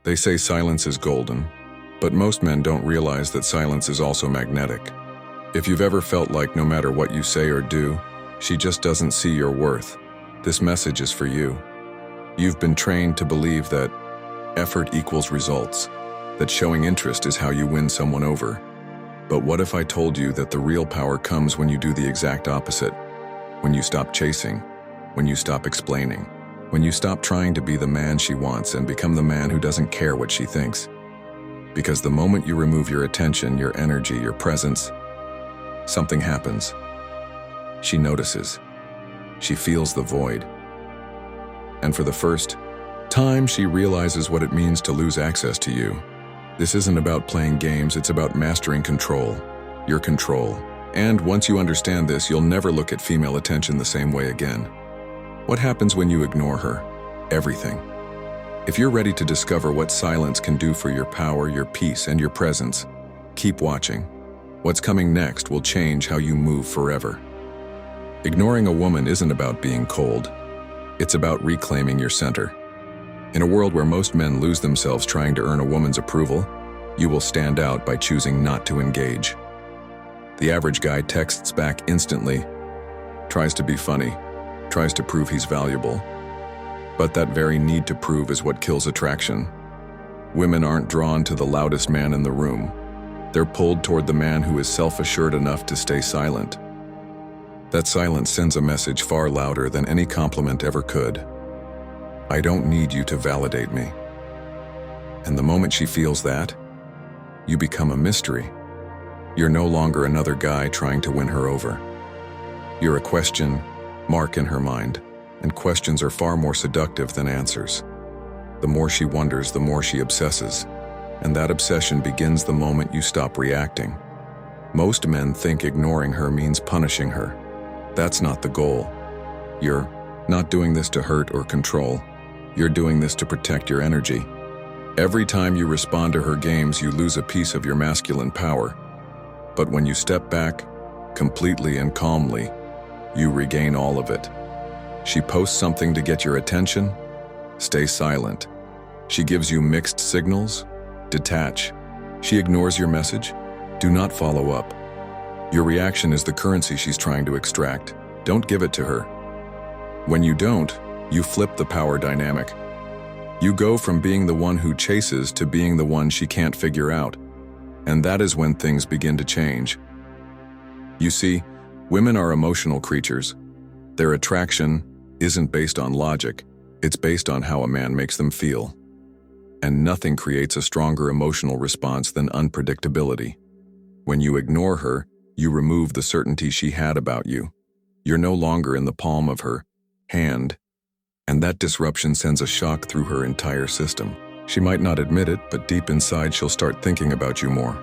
They say silence is golden, but most men don't realize that silence is also magnetic. If you've ever felt like no matter what you say or do, she just doesn't see your worth, this message is for you. You've been trained to believe that effort equals results, that showing interest is how you win someone over. But what if I told you that the real power comes when you do the exact opposite? When you stop chasing, when you stop explaining, when you stop trying to be the man she wants and become the man who doesn't care what she thinks. Because the moment you remove your attention, your energy, your presence, something happens. She notices. She feels the void. And for the first time, she realizes what it means to lose access to you. This isn't about playing games, it's about mastering control. Your control. And once you understand this, you'll never look at female attention the same way again. What happens when you ignore her? Everything. If you're ready to discover what silence can do for your power, your peace, and your presence, keep watching. What's coming next will change how you move forever. Ignoring a woman isn't about being cold. It's about reclaiming your center. In a world where most men lose themselves trying to earn a woman's approval, you will stand out by choosing not to engage. The average guy texts back instantly, tries to be funny, tries to prove he's valuable. But that very need to prove is what kills attraction. Women aren't drawn to the loudest man in the room. They're pulled toward the man who is self-assured enough to stay silent. That silence sends a message far louder than any compliment ever could. I don't need you to validate me. And the moment she feels that, you become a mystery. You're no longer another guy trying to win her over. You're a question mark in her mind, and questions are far more seductive than answers. The more she wonders, the more she obsesses, and that obsession begins the moment you stop reacting. Most men think ignoring her means punishing her. That's not the goal. You're not doing this to hurt or control. You're doing this to protect your energy. Every time you respond to her games, you lose a piece of your masculine power. But when you step back, completely and calmly, you regain all of it. She posts something to get your attention, stay silent. She gives you mixed signals, detach. She ignores your message, do not follow up. Your reaction is the currency she's trying to extract. Don't give it to her. When you don't, you flip the power dynamic. You go from being the one who chases to being the one she can't figure out. And that is when things begin to change. You see, women are emotional creatures. Their attraction isn't based on logic, it's based on how a man makes them feel. And nothing creates a stronger emotional response than unpredictability. When you ignore her, you remove the certainty she had about you. You're no longer in the palm of her hand, and that disruption sends a shock through her entire system. She might not admit it, but deep inside she'll start thinking about you more.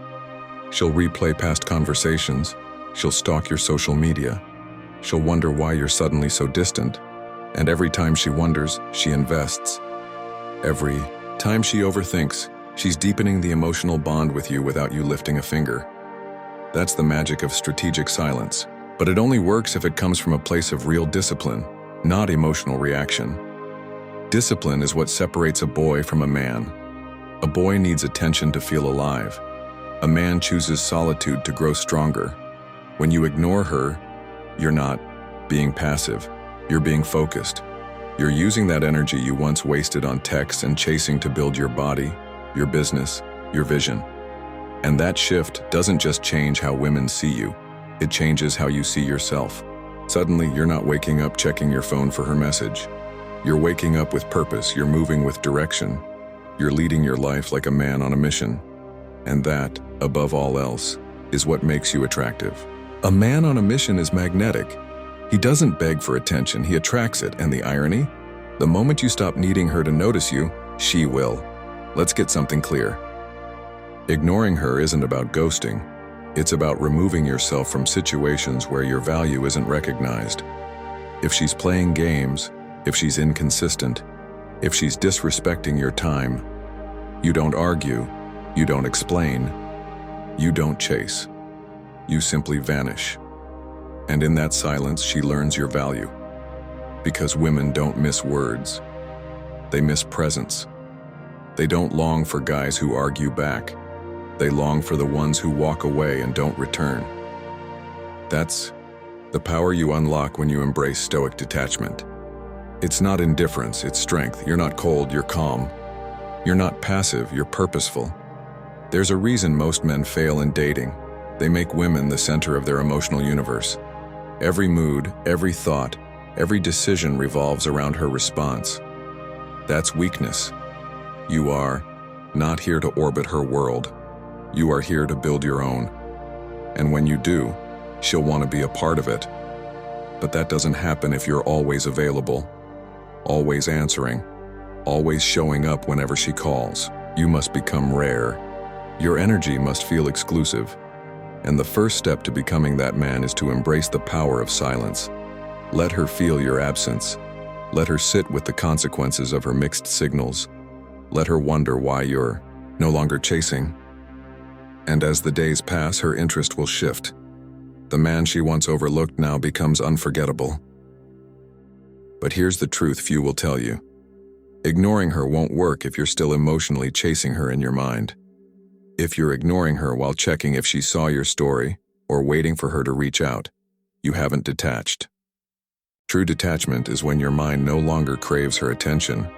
She'll replay past conversations. She'll stalk your social media. She'll wonder why you're suddenly so distant. And every time she wonders, she invests. Every time she overthinks, she's deepening the emotional bond with you without you lifting a finger. That's the magic of strategic silence. But it only works if it comes from a place of real discipline, not emotional reaction. Discipline is what separates a boy from a man. A boy needs attention to feel alive. A man chooses solitude to grow stronger. When you ignore her, you're not being passive. You're being focused. You're using that energy you once wasted on texts and chasing to build your body, your business, your vision. And that shift doesn't just change how women see you. It changes how you see yourself. Suddenly, you're not waking up checking your phone for her message. You're waking up with purpose, you're moving with direction. You're leading your life like a man on a mission. And that, above all else, is what makes you attractive. A man on a mission is magnetic. He doesn't beg for attention, he attracts it, and the irony? The moment you stop needing her to notice you, she will. Let's get something clear. Ignoring her isn't about ghosting. It's about removing yourself from situations where your value isn't recognized. If she's playing games, if she's inconsistent, if she's disrespecting your time, you don't argue, you don't explain, you don't chase. You simply vanish. And in that silence, she learns your value. Because women don't miss words. They miss presence. They don't long for guys who argue back. They long for the ones who walk away and don't return. That's the power you unlock when you embrace Stoic detachment. It's not indifference, it's strength. You're not cold, you're calm. You're not passive, you're purposeful. There's a reason most men fail in dating. They make women the center of their emotional universe. Every mood, every thought, every decision revolves around her response. That's weakness. You are not here to orbit her world. You are here to build your own. And when you do, she'll want to be a part of it. But that doesn't happen if you're always available, always answering, always showing up whenever she calls. You must become rare. Your energy must feel exclusive. And the first step to becoming that man is to embrace the power of silence. Let her feel your absence. Let her sit with the consequences of her mixed signals. Let her wonder why you're no longer chasing. And as the days pass, her interest will shift. The man she once overlooked now becomes unforgettable. But here's the truth few will tell you. Ignoring her won't work if you're still emotionally chasing her in your mind. If you're ignoring her while checking if she saw your story or waiting for her to reach out, you haven't detached. True detachment is when your mind no longer craves her attention.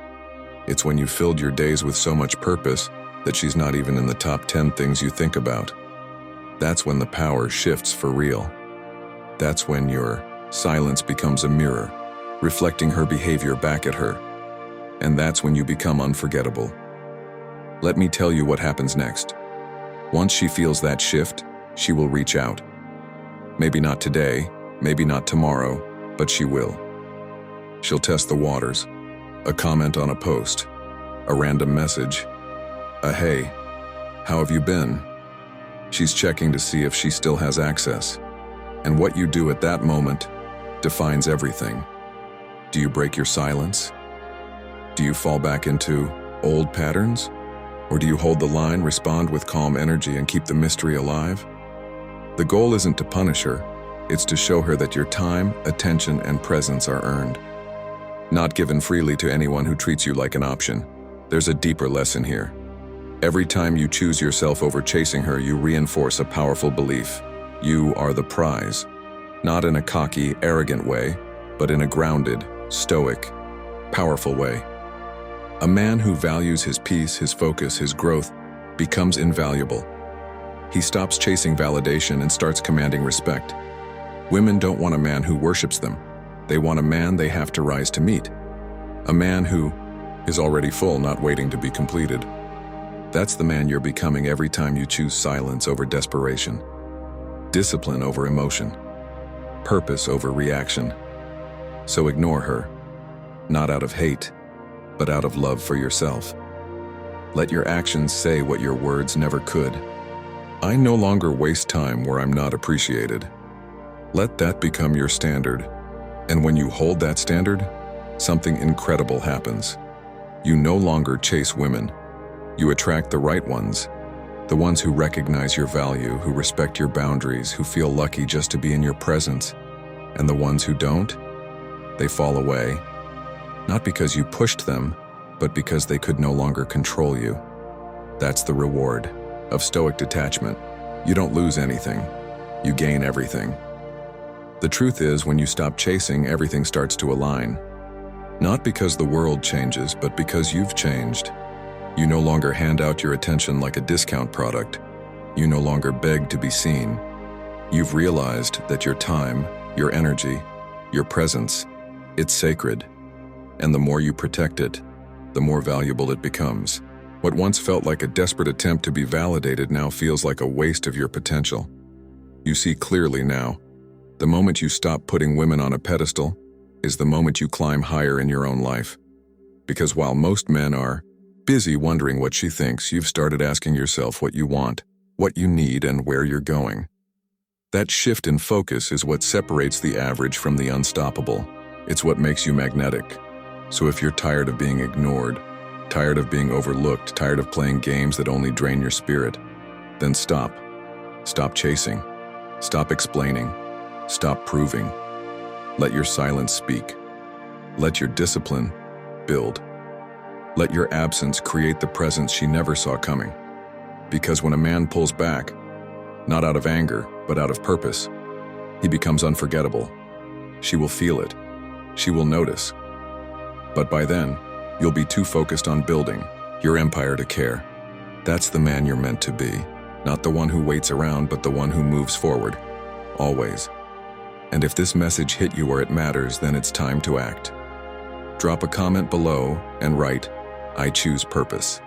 It's when you filled your days with so much purpose that she's not even in the top 10 things you think about. That's when the power shifts for real. That's when your silence becomes a mirror, reflecting her behavior back at her. And that's when you become unforgettable. Let me tell you what happens next. Once she feels that shift, she will reach out. Maybe not today, maybe not tomorrow, but she will. She'll test the waters. A comment on a post, a random message, a hey, how have you been? She's checking to see if she still has access. And what you do at that moment defines everything. Do you break your silence? Do you fall back into old patterns? Or do you hold the line, respond with calm energy, and keep the mystery alive? The goal isn't to punish her, it's to show her that your time, attention, and presence are earned. Not given freely to anyone who treats you like an option. There's a deeper lesson here. Every time you choose yourself over chasing her, you reinforce a powerful belief. You are the prize. Not in a cocky, arrogant way, but in a grounded, stoic, powerful way. A man who values his peace, his focus, his growth, becomes invaluable. He stops chasing validation and starts commanding respect. Women don't want a man who worships them. They want a man they have to rise to meet. A man who is already full, not waiting to be completed. That's the man you're becoming every time you choose silence over desperation, discipline over emotion, purpose over reaction. So ignore her, not out of hate, but out of love for yourself. Let your actions say what your words never could. I no longer waste time where I'm not appreciated. Let that become your standard. And when you hold that standard, something incredible happens. You no longer chase women. You attract the right ones. The ones who recognize your value, who respect your boundaries, who feel lucky just to be in your presence. And the ones who don't, they fall away. Not because you pushed them, but because they could no longer control you. That's the reward of Stoic detachment. You don't lose anything. You gain everything. The truth is, when you stop chasing, everything starts to align. Not because the world changes, but because you've changed. You no longer hand out your attention like a discount product. You no longer beg to be seen. You've realized that your time, your energy, your presence, it's sacred. And the more you protect it, the more valuable it becomes. What once felt like a desperate attempt to be validated now feels like a waste of your potential. You see clearly now. The moment you stop putting women on a pedestal is the moment you climb higher in your own life. Because while most men are busy wondering what she thinks, you've started asking yourself what you want, what you need, and where you're going. That shift in focus is what separates the average from the unstoppable. It's what makes you magnetic. So if you're tired of being ignored, tired of being overlooked, tired of playing games that only drain your spirit, then stop. Stop chasing. Stop explaining. Stop proving. Let your silence speak. Let your discipline build. Let your absence create the presence she never saw coming. Because when a man pulls back, not out of anger, but out of purpose, he becomes unforgettable. She will feel it. She will notice. But by then, you'll be too focused on building your empire to care. That's the man you're meant to be. Not the one who waits around, but the one who moves forward. Always. And if this message hit you where it matters, then it's time to act. Drop a comment below and write, "I choose purpose."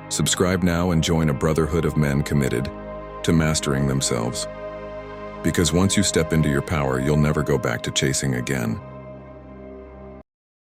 Subscribe now and join a brotherhood of men committed to mastering themselves. Because once you step into your power, you'll never go back to chasing again.